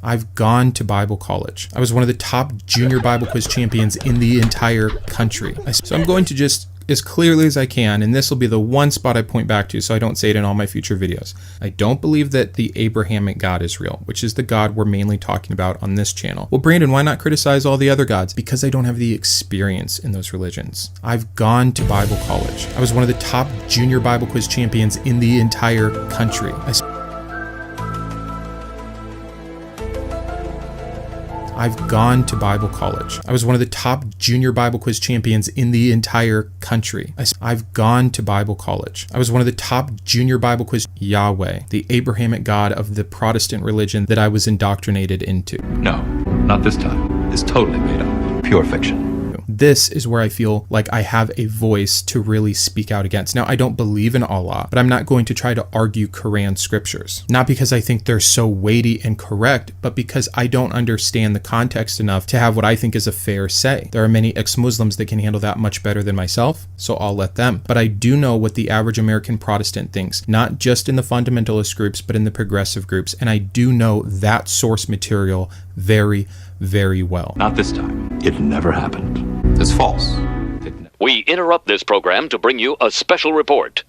I've gone to Bible college. I was one of the top junior Bible quiz champions in the entire country. So I'm going to just, as clearly as I can, and this will be the one spot I point back to so I don't say it in all my future videos. I don't believe that the Abrahamic God is real, which is the God we're mainly talking about on this channel. Well, Brandon, why not criticize all the other gods? Because I don't have the experience in those religions. I've gone to Bible college. I was one of the top junior Bible quiz champions in the entire country. I've gone to Bible college. I was one of the top junior Bible quiz champions in the entire country. I've gone to Bible college. I was one of the top junior Bible quiz. Yahweh, the Abrahamic God of the Protestant religion that I was indoctrinated into. No, not this time. It's totally made up. Pure fiction. This is where I feel like I have a voice to really speak out against. Now, I don't believe in Allah, but I'm not going to try to argue Quran scriptures. Not because I think they're so weighty and correct, but because I don't understand the context enough to have what I think is a fair say. There are many ex-Muslims that can handle that much better than myself, so I'll let them. But I do know what the average American Protestant thinks, not just in the fundamentalist groups, but in the progressive groups. And I do know that source material very, very well. Not this time. It never happened. It's false. We interrupt this program to bring you a special report.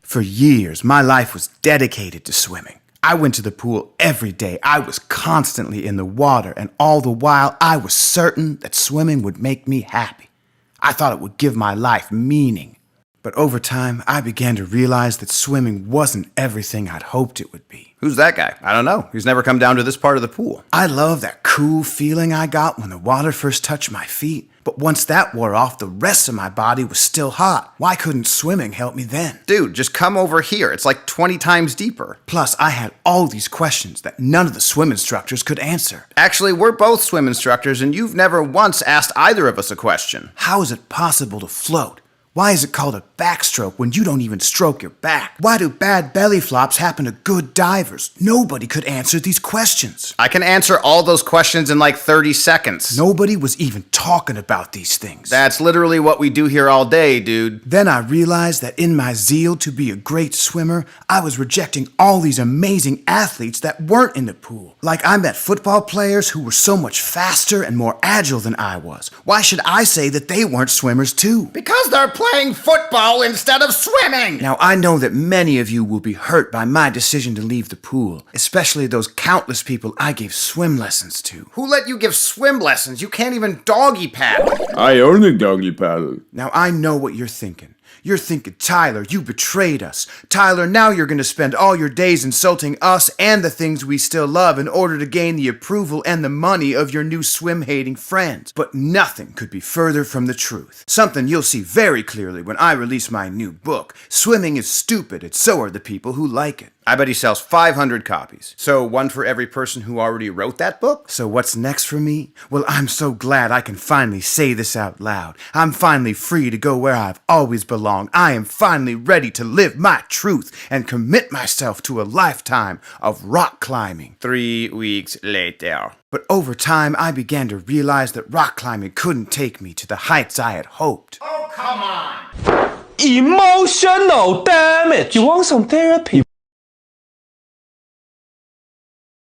For years, my life was dedicated to swimming. I went to the pool every day. I was constantly in the water, and all the while, I was certain that swimming would make me happy. I thought it would give my life meaning. But over time, I began to realize that swimming wasn't everything I'd hoped it would be. Who's that guy? I don't know. He's never come down to this part of the pool. I love that cool feeling I got when the water first touched my feet. But once that wore off, the rest of my body was still hot. Why couldn't swimming help me then? Dude, just come over here. It's like 20 times deeper. Plus, I had all these questions that none of the swim instructors could answer. Actually, we're both swim instructors, and you've never once asked either of us a question. How is it possible to float? Why is it called a backstroke when you don't even stroke your back? Why do bad belly flops happen to good divers? Nobody could answer these questions. I can answer all those questions in like 30 seconds. Nobody was even talking about these things. That's literally what we do here all day, dude. Then I realized that in my zeal to be a great swimmer, I was rejecting all these amazing athletes that weren't in the pool. Like I met football players who were so much faster and more agile than I was. Why should I say that they weren't swimmers too? Because they're playing football instead of swimming! Now, I know that many of you will be hurt by my decision to leave the pool, especially those countless people I gave swim lessons to. Who let you give swim lessons? You can't even doggy paddle. I only doggy paddle. Now, I know what you're thinking. You're thinking, Tyler, you betrayed us. Tyler, now you're going to spend all your days insulting us and the things we still love in order to gain the approval and the money of your new swim-hating friends. But nothing could be further from the truth. Something you'll see very clearly when I release my new book. Swimming is stupid, and so are the people who like it. I bet he sells 500 copies. So one for every person who already wrote that book? So what's next for me? Well, I'm so glad I can finally say this out loud. I'm finally free to go where I've always belonged. I am finally ready to live my truth and commit myself to a lifetime of rock climbing. 3 weeks later. But over time, I began to realize that rock climbing couldn't take me to the heights I had hoped. Oh, come on! Emotional damage. You want some therapy?